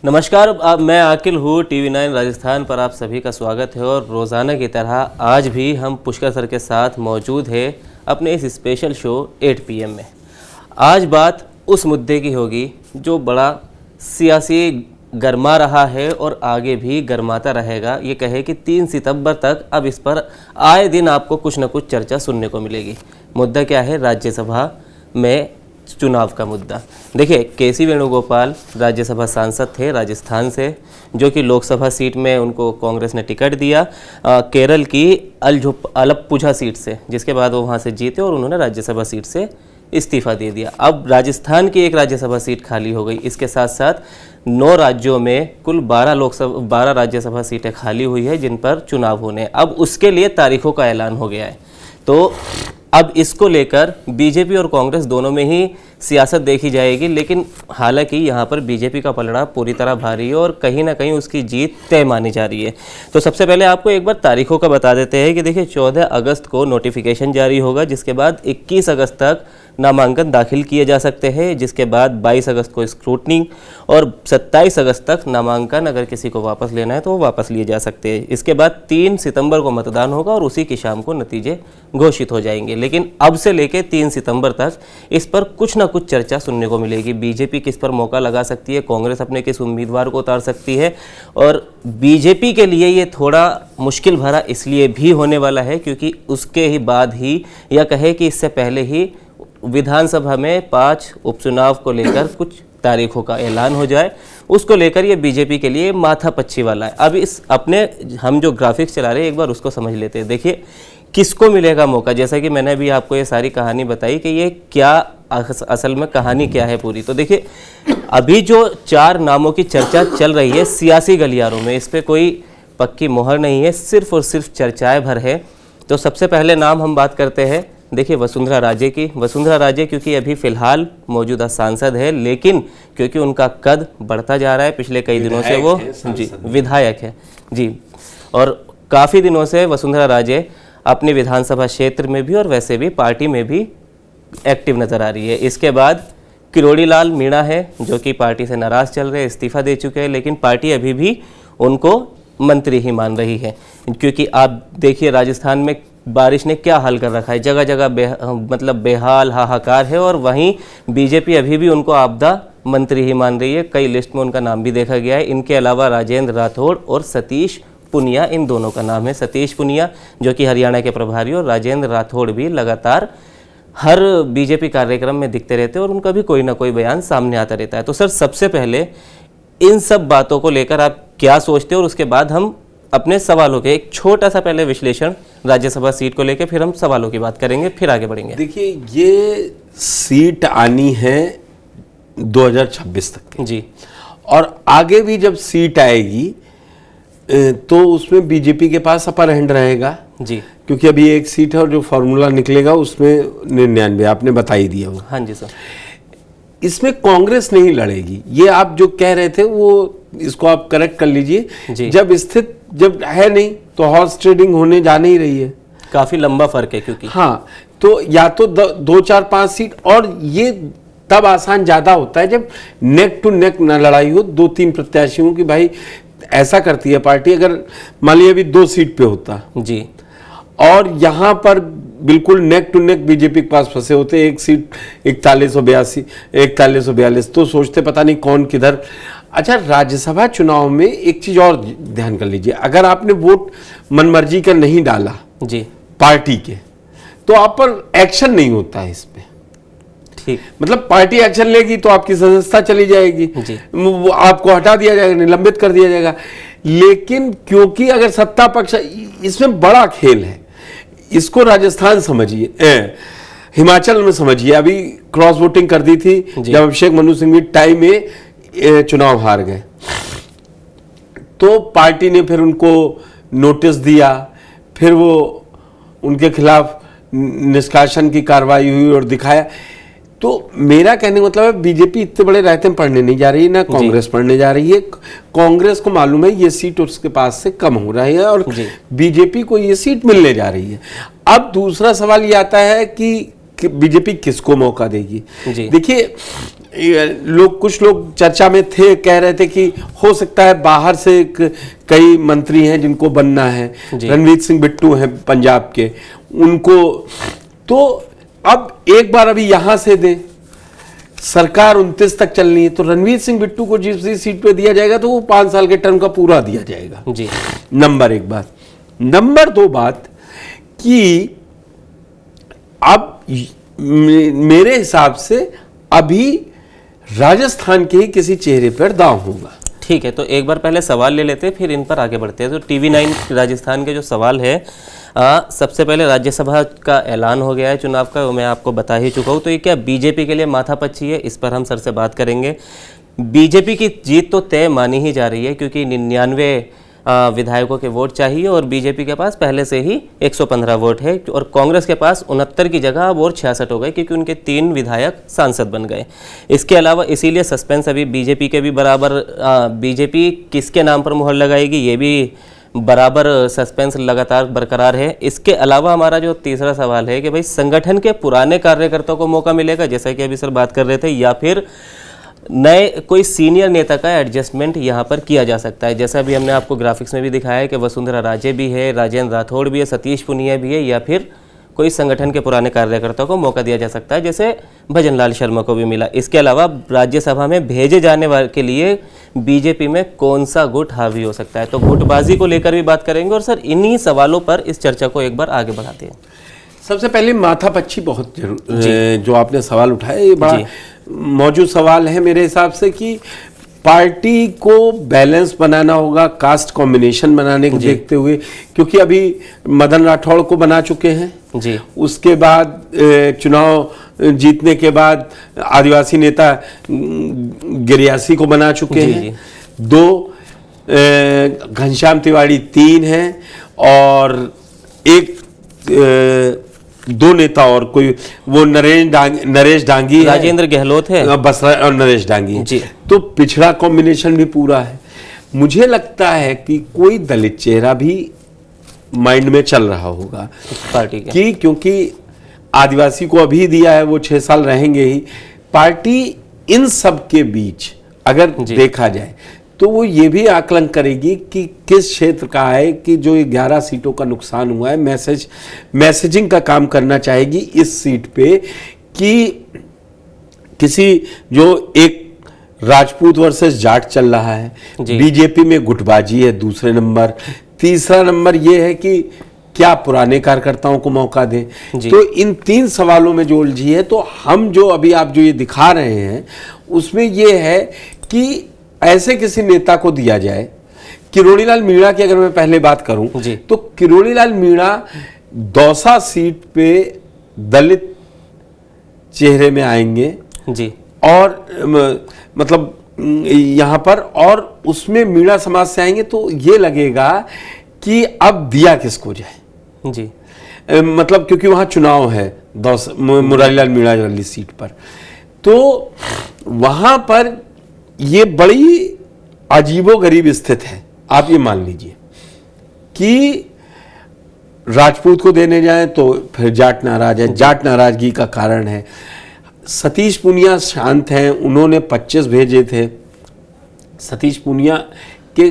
नमस्कार, अब मैं आकिल हूँ। TV9 राजस्थान पर आप सभी का स्वागत है और रोज़ाना की तरह आज भी हम पुष्कर सर के साथ मौजूद है अपने इस स्पेशल शो 8 PM में। आज बात उस मुद्दे की होगी जो बड़ा सियासी गरमा रहा है और आगे भी गरमाता रहेगा। ये कहे कि 3 सितंबर तक अब इस पर आए दिन आपको कुछ न कुछ चर्चा सुनने को मिलेगी। मुद्दा क्या है? राज्यसभा में चुनाव का मुद्दा। देखिए, केसी वेणुगोपाल राज्यसभा सांसद थे राजस्थान से, जो कि लोकसभा सीट में उनको कांग्रेस ने टिकट दिया केरल की अलप्पुझा सीट से, जिसके बाद वो वहाँ से जीते और उन्होंने राज्यसभा सीट से इस्तीफा दे दिया। अब राजस्थान की एक राज्यसभा सीट खाली हो गई। इसके साथ साथ 9 राज्यों में कुल 12 राज्यसभा सीटें खाली हुई है जिन पर चुनाव होने। अब उसके लिए तारीखों का ऐलान हो गया है। तो अब इसको लेकर बीजेपी और कांग्रेस दोनों में ही सियासत देखी जाएगी, लेकिन हालांकि यहाँ पर बीजेपी का पलड़ा पूरी तरह भारी है और कहीं ना कहीं उसकी जीत तय मानी जा रही है। तो सबसे पहले आपको एक बार तारीखों का बता देते हैं कि देखिए, 14 अगस्त को नोटिफिकेशन जारी होगा, जिसके बाद 21 अगस्त तक नामांकन दाखिल किए जा सकते हैं, जिसके बाद 22 अगस्त को स्क्रूटनिंग और 27 अगस्त तक नामांकन अगर किसी को वापस लेना है तो वो वापस लिए जा सकते हैं। इसके बाद 3 सितंबर को मतदान होगा और उसी की शाम को नतीजे घोषित हो जाएंगे। लेकिन अब से लेकर 3 सितंबर तक इस पर कुछ ना कुछ चर्चा सुनने को मिलेगी। बीजेपी किस पर मौका लगा सकती है, कांग्रेस अपने किस उम्मीदवार को उतार सकती है, और बीजेपी के लिए ये थोड़ा मुश्किल भरा इसलिए भी होने वाला है क्योंकि उसके ही बाद ही, या कहे कि इससे पहले ही, विधानसभा में 5 उपचुनाव को लेकर कुछ तारीखों का ऐलान हो जाए। उसको लेकर ये बीजेपी के लिए माथापच्ची वाला है। अब इस अपने हम जो ग्राफिक्स चला रहे हैं एक बार उसको समझ लेते हैं। देखिए, किसको मिलेगा मौका। जैसा कि मैंने अभी आपको ये सारी कहानी बताई कि ये क्या असल में कहानी क्या है पूरी। तो देखिए, अभी जो 4 नामों की चर्चा चल रही है सियासी गलियारों में, इस पर कोई पक्की मोहर नहीं है, सिर्फ और सिर्फ चर्चाएं भर है। तो सबसे पहले नाम हम बात करते हैं, देखिए, वसुंधरा राजे की। वसुंधरा राजे क्योंकि अभी फिलहाल मौजूदा सांसद है, लेकिन क्योंकि उनका कद बढ़ता जा रहा है, पिछले कई दिनों से वो जी विधायक है जी, और काफ़ी दिनों से वसुंधरा राजे अपनी विधानसभा क्षेत्र में भी और वैसे भी पार्टी में भी एक्टिव नज़र आ रही है। इसके बाद किरोड़ी लाल मीणा है, जो कि पार्टी से नाराज़ चल रहे हैं, इस्तीफा दे चुके हैं, लेकिन पार्टी अभी भी उनको मंत्री ही मान रही है। क्योंकि आप देखिए, राजस्थान में बारिश ने क्या हाल कर रखा है, जगह जगह बेहाल हाहाकार है, और वहीं बीजेपी अभी भी उनको आपदा मंत्री ही मान रही है। कई लिस्ट में उनका नाम भी देखा गया है। इनके अलावा राजेंद्र राठौड़ और सतीश पुनिया, इन दोनों का नाम है। सतीश पुनिया जो कि हरियाणा के प्रभारी, और राजेंद्र राठौड़ भी लगातार हर बीजेपी कार्यक्रम में दिखते रहते हैं और उनका भी कोई ना कोई बयान सामने आता रहता है। तो सर, सबसे पहले इन सब बातों को लेकर आप क्या सोचते हैं, और उसके बाद हम अपने सवालों के एक छोटा सा पहले विश्लेषण राज्यसभा सीट को लेकर, फिर हम सवालों की बात करेंगे, फिर आगे बढ़ेंगे। देखिए, ये सीट आनी है 2026 तक की जी, और आगे भी जब सीट आएगी तो उसमें बीजेपी के पास अपर हैंड रहेगा जी, क्योंकि अभी एक सीट है और जो फॉर्मूला निकलेगा उसमें 99 आपने बता ही दिया वो। हाँ जी सर। इसमें कांग्रेस नहीं लड़ेगी, ये आप जो कह रहे थे वो इसको आप करेक्ट कर लीजिए। जब है नहीं तो हॉर्स ट्रेडिंग होने जा नहीं रही है, काफी लंबा फर्क है क्योंकि हाँ, तो या तो 2, 4, 5 सीट, और ये तब आसान ज्यादा होता है जब नेक टू नेक न लड़ाई हो 2-3 प्रत्याशियों की। भाई ऐसा करती है पार्टी, अगर मान लीजिए अभी 2 सीट पे होता जी, और यहाँ पर बिल्कुल नेक टू नेक बीजेपी के पास फंसे होते, एक सीट 4142, तो सोचते पता नहीं कौन किधर। अच्छा, राज्यसभा चुनाव में एक चीज और ध्यान कर लीजिए, अगर आपने वोट मनमर्जी का नहीं डाला जी पार्टी के, तो आप पर एक्शन नहीं होता है इस पे। ठीक, मतलब पार्टी एक्शन लेगी तो आपकी सदस्यता चली जाएगी, आपको हटा दिया जाएगा, निलंबित कर दिया जाएगा। लेकिन क्योंकि अगर सत्ता पक्ष, इसमें बड़ा खेल है, इसको राजस्थान समझिए, हिमाचल में समझिए, अभी क्रॉस वोटिंग कर दी थी जब अभिषेक मनु सिंघवी टाई में चुनाव हार गए, तो पार्टी ने फिर उनको नोटिस दिया, फिर वो उनके खिलाफ निष्कासन की कार्रवाई हुई और दिखाया। तो मेरा कहने का मतलब है, बीजेपी इतने बड़े रायते पढ़ने नहीं जा रही है, ना कांग्रेस पढ़ने जा रही है। कांग्रेस को मालूम है ये सीट उसके पास से कम हो रही है और बीजेपी को ये सीट मिलने जा रही है। अब दूसरा सवाल ये आता है कि बीजेपी किसको मौका देगी। जी। देखिए कुछ लोग चर्चा में थे, कह रहे थे कि हो सकता है बाहर से कई मंत्री हैं जिनको बनना है, रणवीर सिंह बिट्टू हैं पंजाब के, उनको तो अब एक बार अभी यहां से दें, सरकार 29 तक चलनी है, तो रणवीर सिंह बिट्टू को जिस सीट पे दिया जाएगा तो वो 5 साल के टर्म का पूरा दिया जाएगा। जी। नंबर एक बात। नंबर दो बात कि अब मेरे हिसाब से अभी राजस्थान के ही किसी चेहरे पर दांव होगा। ठीक है, तो एक बार पहले सवाल ले लेते हैं, फिर इन पर आगे बढ़ते हैं। तो TV9 राजस्थान के जो सवाल है, सबसे पहले राज्यसभा का ऐलान हो गया है चुनाव का, वो मैं आपको बता ही चुका हूँ। तो ये क्या बीजेपी के लिए माथापच्ची है, इस पर हम सर से बात करेंगे। बीजेपी की जीत तो तय मानी ही जा रही है, क्योंकि 99 विधायकों के वोट चाहिए और बीजेपी के पास पहले से ही 115 वोट है, और कांग्रेस के पास 69 की जगह अब और 66 हो गए, क्योंकि उनके 3 विधायक सांसद बन गए। इसके अलावा इसीलिए सस्पेंस अभी बीजेपी के भी बराबर, बीजेपी किसके नाम पर मुहर लगाएगी ये भी बराबर सस्पेंस लगातार बरकरार है। इसके अलावा हमारा जो तीसरा सवाल है कि भाई संगठन के पुराने कार्यकर्ताओं को मौका मिलेगा, जैसा कि अभी सर बात कर रहे थे, या फिर नए कोई सीनियर नेता का एडजस्टमेंट यहाँ पर किया जा सकता है। जैसा अभी हमने आपको ग्राफिक्स में भी दिखाया है कि वसुंधरा राजे भी है, राजेंद्र राठौड़ भी है, सतीश पुनिया भी है, या फिर कोई संगठन के पुराने कार्यकर्ताओं को मौका दिया जा सकता है, जैसे भजन लाल शर्मा को भी मिला। इसके अलावा राज्यसभा में भेजे जाने वाले के लिए बीजेपी में कौन सा गुट हावी हो सकता है, तो गुटबाजी को लेकर भी बात करेंगे। और सर इन्हीं सवालों पर इस चर्चा को एक बार आगे बढ़ाते हैं। सबसे पहले माथापच्ची बहुत जो आपने सवाल उठाया, ये बड़ा मौजूद सवाल है मेरे हिसाब से, कि पार्टी को बैलेंस बनाना होगा, कास्ट कॉम्बिनेशन बनाने को देखते हुए, क्योंकि अभी मदन राठौड़ को बना चुके हैं जी। उसके बाद चुनाव जीतने के बाद आदिवासी नेता गिरियासी को बना चुके हैं, 2 घनश्याम तिवारी 3 हैं, और एक 2 नेता और कोई वो नरेश डांगी, राजेंद्र गहलोत है बस, और नरेश डांगी जी। तो पिछड़ा कॉम्बिनेशन भी पूरा है। मुझे लगता है कि कोई दलित चेहरा भी माइंड में चल रहा होगा पार्टी के, क्योंकि आदिवासी को अभी दिया है, वो 6 साल रहेंगे ही। पार्टी इन सब के बीच अगर देखा जाए तो वो ये भी आकलन करेगी कि किस क्षेत्र का है, कि जो 11 सीटों का नुकसान हुआ है, मैसेजिंग का काम करना चाहेगी इस सीट पे, कि किसी जो एक राजपूत वर्सेस जाट चल रहा है, बीजेपी में गुटबाजी है 2 नंबर, 3 नंबर ये है कि क्या पुराने कार्यकर्ताओं को मौका दें। तो इन 3 सवालों में जो उलझी है, तो हम जो अभी आप जो ये दिखा रहे हैं उसमें ये है कि ऐसे किसी नेता को दिया जाए। किरोड़ीलाल मीणा की अगर मैं पहले बात करूं तो किरोड़ीलाल मीणा दौसा सीट पे दलित चेहरे में आएंगे जी, और मतलब यहां पर, और उसमें मीणा समाज से आएंगे, तो ये लगेगा कि अब दिया किसको जाए जी, मतलब क्योंकि वहां चुनाव है मुरारीलाल मीणा वाली सीट पर, तो वहां पर ये बड़ी अजीबोगरीब स्थिति है। आप ये मान लीजिए कि राजपूत को देने जाएं तो फिर जाट नाराज है, जाट नाराजगी का कारण है। सतीश पुनिया शांत हैं, उन्होंने 25 भेजे थे। सतीश पुनिया के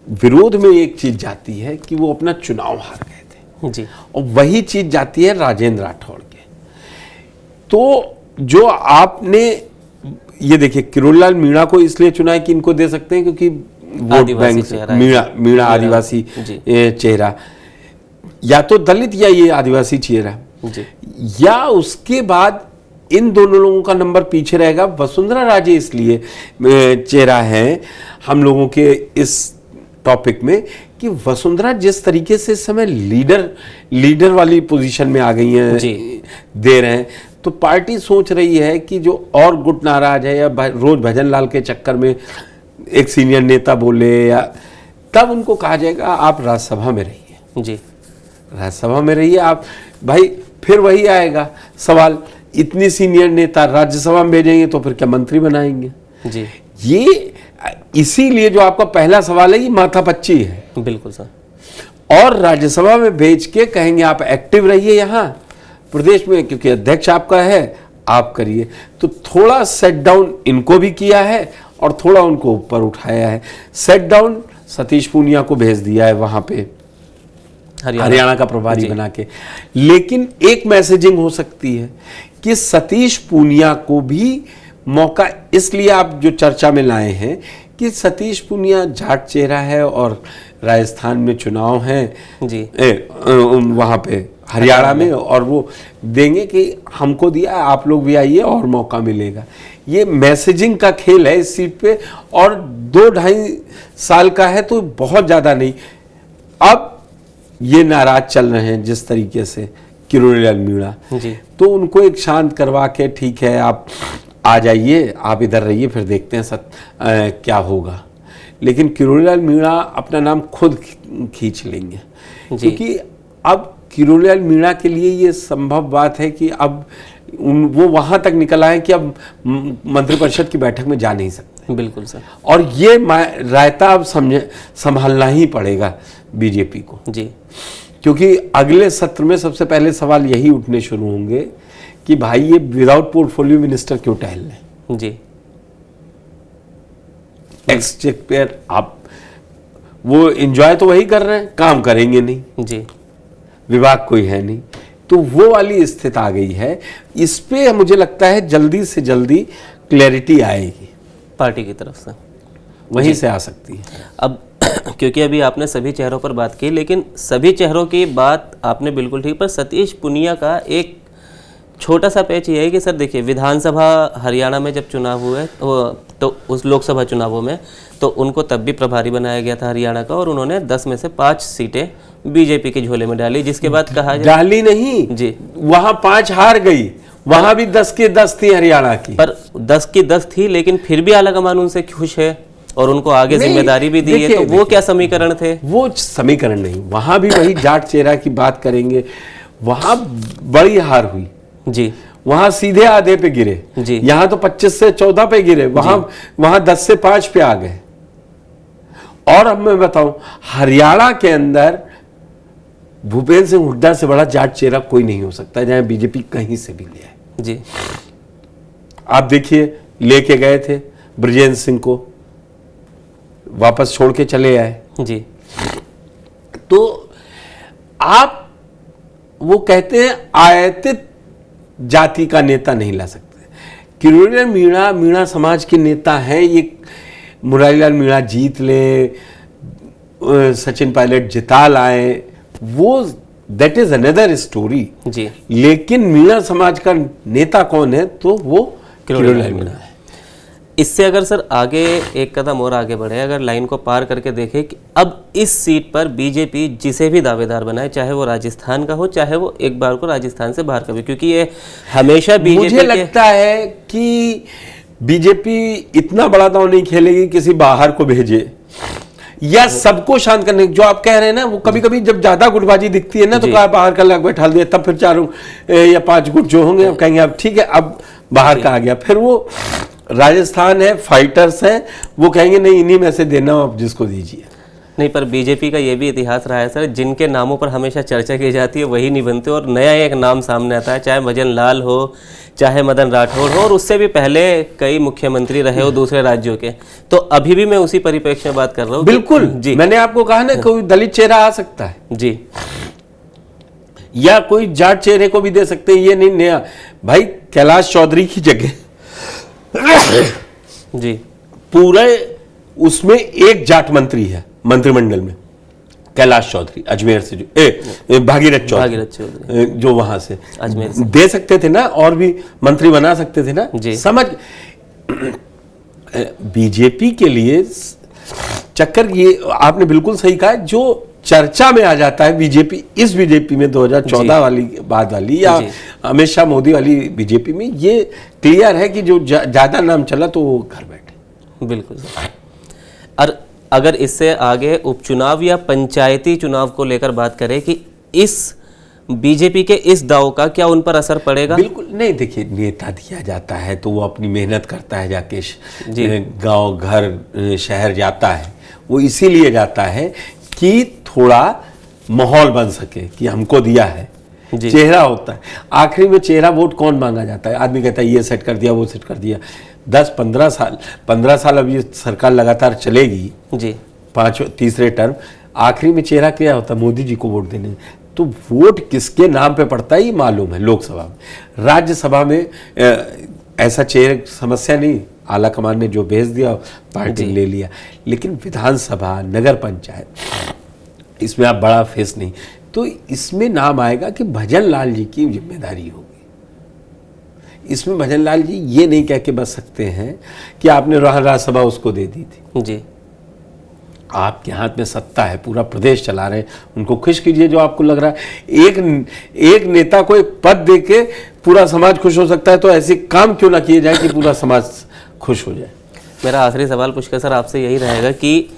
विरोध में एक चीज जाती है कि वो अपना चुनाव हार गए थे जी, और वही चीज जाती है राजेंद्र राठौड़ के। तो जो आपने ये देखिए, किरोड़ीलाल मीणा को इसलिए चुना है कि इनको दे सकते हैं क्योंकि वोट बैंक से मीणा आदिवासी चेहरा, या तो दलित या ये आदिवासी चेहरा, या उसके बाद इन दोनों लोगों का नंबर पीछे रहेगा। वसुंधरा राजे इसलिए चेहरा है हम लोगों के इस टॉपिक में कि वसुंधरा जिस तरीके से इस समय लीडर वाली पोजीशन में आ गई हैं, दे रहे हैं, तो पार्टी सोच रही है कि जो और गुट नाराज है, या रोज भजन लाल के चक्कर में एक सीनियर नेता बोले, या तब उनको कहा जाएगा आप राज्यसभा में रहिए जी, राज्यसभा में रहिए आप। भाई फिर वही आएगा सवाल, इतनी सीनियर नेता राज्यसभा में भेजेंगे तो फिर क्या मंत्री बनाएंगे जी। ये इसीलिए जो आपका पहला सवाल है ये माथापच्ची है। बिल्कुल सर। और राज्यसभा में भेज के कहेंगे आप एक्टिव रहिए यहाँ, प्रदेश में क्योंकि अध्यक्ष आपका है, आप करिए। तो थोड़ा सेट डाउन इनको भी किया है और थोड़ा उनको ऊपर उठाया है। सेट डाउन सतीश पूनिया को भेज दिया है वहां पे हरियाणा का प्रभारी बना के। लेकिन एक मैसेजिंग हो सकती है कि सतीश पूनिया को भी मौका इसलिए आप जो चर्चा में लाए हैं कि सतीश पूनिया जाट चेहरा है और राजस्थान में चुनाव हैं जी वहां पे हरियाणा में, और वो देंगे कि हमको दिया, आप लोग भी आइए और मौका मिलेगा। ये मैसेजिंग का खेल है इस सीट पे, और 2-2.5 साल का है तो बहुत ज्यादा नहीं। अब ये नाराज चल रहे हैं जिस तरीके से किरोड़ीलाल मीणा जी, तो उनको एक शांत करवा के ठीक है आप आ जाइए, आप इधर रहिए, फिर देखते हैं क्या होगा। लेकिन किरोड़ीलाल मीणा अपना नाम खुद खींच लेंगे, क्योंकि अब किरोड़ीलाल मीणा के लिए ये संभव बात है कि अब वो वहां तक निकल आए कि अब मंत्रिपरिषद की बैठक में जा नहीं सकते। बिल्कुल सर। और ये रायता अब संभालना ही पड़ेगा बीजेपी को जी, क्योंकि अगले सत्र में सबसे पहले सवाल यही उठने शुरू होंगे कि भाई ये विदाउट पोर्टफोलियो मिनिस्टर क्यों टहल रहे जी। एक्सचेकर आप वो एंजॉय तो वही कर रहे हैं, काम करेंगे नहीं जी, विभाग कोई है नहीं, तो वो वाली स्थिति आ गई है। इस पे मुझे लगता है जल्दी से जल्दी क्लैरिटी आएगी पार्टी की तरफ से, वहीं से आ सकती है। अब क्योंकि अभी आपने सभी चेहरों पर बात की, लेकिन सभी चेहरों की बात आपने बिल्कुल ठीक, पर सतीश पूनिया का एक छोटा सा पैच ये है कि सर देखिए, विधानसभा हरियाणा में जब चुनाव हुए तो उस लोकसभा चुनावों में तो उनको तब भी प्रभारी बनाया गया था हरियाणा का, और उन्होंने 10 में से 5 सीटें बीजेपी के झोले में डाली, जिसके बाद कहा जाए डाली नहीं जी, वहां 5 हार गई, वहां भी 10 के 10 थी हरियाणा की, पर 10 की 10 थी, लेकिन फिर भी आलाकमान उनसे खुश है और उनको आगे जिम्मेदारी भी दी है। तो वो क्या समीकरण थे? वो समीकरण नहीं, वहां भी वही जाट चेहरा की बात करेंगे, वहां बड़ी हार हुई जी, वहां सीधे आधे पे गिरे जी, यहां तो 25 से 14 पे गिरे, वहां 10 से 5 पे आ गए। और अब मैं बताऊं, हरियाणा के अंदर भूपेंद्र सिंह हुड्डा से बड़ा जाट चेहरा कोई नहीं हो सकता, जहां बीजेपी कहीं से भी ले आए जी। आप देखिए, लेके गए थे ब्रजेंद्र सिंह को, वापस छोड़ के चले आए जी। तो आप वो कहते हैं आयतित जाति का नेता नहीं ला सकते। किरोड़ीलाल मीणा समाज के नेता हैं। ये मुरारीलाल मीणा जीत ले, सचिन पायलट जिता लाए, वो दैट इज अनदर स्टोरी जी। लेकिन मीणा समाज का नेता कौन है? तो वो किरोड़ीलाल मीणा है। इससे अगर सर आगे एक कदम और आगे बढ़े, अगर लाइन को पार करके देखे कि अब इस सीट पर बीजेपी जिसे भी दावेदार बनाए, चाहे वो राजस्थान का हो, चाहे वो एक बार को राजस्थान से बाहर का भी, क्योंकि ये हमेशा बीजेपी मुझे लगता है कि बीजेपी इतना बड़ा दांव नहीं खेलेगी किसी बाहर को भेजे या सबको शांत करने। जो आप कह रहे हैं ना, वो कभी कभी जब ज्यादा गुटबाजी दिखती है ना, तो कहा बाहर का लग बैठा दिया, तब फिर 4 या 5 गुट जो होंगे अब कहेंगे अब ठीक है, अब बाहर का आ गया। फिर वो राजस्थान है, फाइटर्स हैं, वो कहेंगे नहीं इन्हीं में से देना आप जिसको दीजिए। नहीं, पर बीजेपी का ये भी इतिहास रहा है सर, जिनके नामों पर हमेशा चर्चा की जाती है वही नहीं बनते और नया एक नाम सामने आता है, चाहे भजन लाल हो, चाहे मदन राठौड़ हो, और उससे भी पहले कई मुख्यमंत्री रहे हो दूसरे राज्यों के। तो अभी भी मैं उसी परिप्रेक्ष्य में बात कर रहा हूँ। बिल्कुल जी, मैंने आपको कहा ना, कोई दलित चेहरा आ सकता है जी, या कोई जाट चेहरे को भी दे सकते हैं, ये नहीं नया। भाई कैलाश चौधरी की जगह जी, पूरे उसमें एक जाट मंत्री है मंत्रिमंडल में, कैलाश चौधरी अजमेर से, जो भागीरथ चौधरी जो वहां से अजमेर से दे सकते थे ना, और भी मंत्री बना सकते थे ना। समझ बीजेपी के लिए चक्कर, ये आपने बिल्कुल सही कहा, जो चर्चा में आ जाता है बीजेपी, इस बीजेपी में 2014 वाली बाद वाली या अमित शाह मोदी वाली बीजेपी में, ये क्लियर है कि जो ज्यादा नाम चला तो वो घर बैठे। बिल्कुल। और अगर इससे आगे उपचुनाव या पंचायती चुनाव को लेकर बात करें कि इस बीजेपी के इस दाव का क्या उन पर असर पड़ेगा? बिल्कुल नहीं। देखिए, नेता दिया जाता है तो वो अपनी मेहनत करता है, जाके गांव घर शहर जाता है, वो इसीलिए जाता है कि थोड़ा माहौल बन सके कि हमको दिया है, जी। चेहरा होता है, आखिरी में चेहरा वोट कौन मांगा जाता है? आदमी कहता है ये सेट कर दिया, वो सेट कर दिया। 10-15 साल अब ये सरकार लगातार चलेगी जी, 5 तीसरे टर्म, आखिरी में चेहरा क्या होता है? मोदी जी को वोट देने। तो वोट किसके नाम पे पड़ता है ये मालूम है लोकसभा में। राज्यसभा में ऐसा चेहरे समस्या नहीं, आला कमान ने जो भेज दिया पार्टी ने ले लिया। लेकिन विधानसभा, नगर पंचायत, इसमें आप बड़ा फेस नहीं, तो इसमें नाम आएगा कि भजन लाल जी की जिम्मेदारी होगी। इसमें भजन लाल जी ये नहीं कह के बच सकते हैं कि आपने राज्यसभा उसको दे दी थी। जी, आपके हाथ में सत्ता है, पूरा प्रदेश चला रहे हैं, उनको खुश कीजिए जो आपको लग रहा है। एक नेता को एक पद देके पूरा समाज खुश हो सकता है, तो ऐसे काम क्यों ना किए जाए कि पूरा समाज खुश हो जाए। मेरा आखिरी सवाल पुष्कर सर आपसे यही रहेगा कि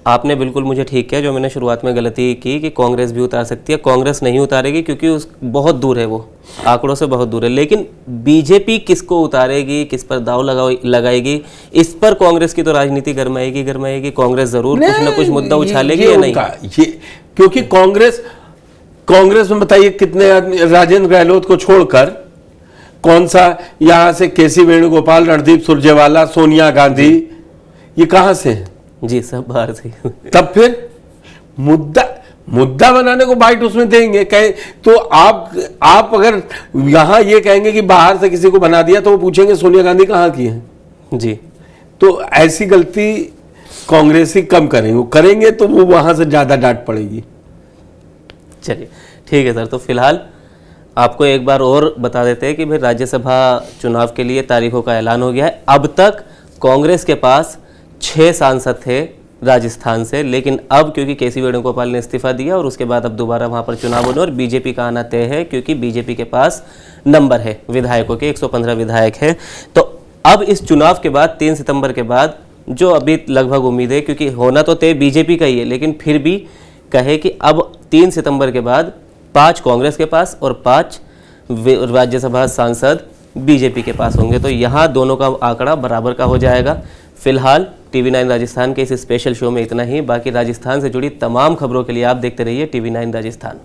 आपने बिल्कुल मुझे ठीक किया जो मैंने शुरुआत में गलती की कि कांग्रेस भी उतार सकती है। कांग्रेस नहीं उतारेगी क्योंकि उस बहुत दूर है, वो आंकड़ों से बहुत दूर है। लेकिन बीजेपी किसको उतारेगी, किस पर दाव लगाएगी, इस पर कांग्रेस की तो राजनीति गरमाएगी। कांग्रेस जरूर कुछ ना कुछ मुद्दा उछालेगी या नहीं? क्योंकि कांग्रेस में बताइए कितने आदमी, राजेंद्र गहलोत को छोड़कर कौन सा यहाँ से केसी वेणुगोपाल, रणदीप सुरजेवाला, सोनिया गांधी, ये कहां से हैं? जी, सब बाहर से। तब फिर मुद्दा बनाने को बाइट उसमें देंगे कहे तो आप अगर यहां ये कहेंगे कि बाहर से किसी को बना दिया, तो वो पूछेंगे सोनिया गांधी कहां की है। जी, तो ऐसी गलती कांग्रेसी कम करेंगे तो वो वहां से ज्यादा डांट पड़ेगी। चलिए ठीक है सर, तो फिलहाल आपको एक बार और बता देते हैं कि भाई राज्यसभा चुनाव के लिए तारीखों का ऐलान हो गया है। अब तक कांग्रेस के पास 6 सांसद थे राजस्थान से, लेकिन अब क्योंकि केसी वेणुगोपाल ने इस्तीफा दिया और उसके बाद अब दोबारा वहां पर चुनाव होने और बीजेपी का आना तय है, क्योंकि बीजेपी के पास नंबर है विधायकों के, 115 विधायक है। तो अब इस चुनाव के बाद 3 सितंबर के बाद जो अभी लगभग उम्मीद है, क्योंकि होना तो तय बीजेपी का ही है, लेकिन फिर भी कहे कि अब 3 सितंबर के बाद 5 कांग्रेस के पास और 5 राज्यसभा सांसद बीजेपी के पास होंगे। तो यहाँ दोनों का आंकड़ा बराबर का हो जाएगा। फिलहाल TV9 राजस्थान के इस स्पेशल शो में इतना ही। बाकी राजस्थान से जुड़ी तमाम खबरों के लिए आप देखते रहिए TV9 राजस्थान।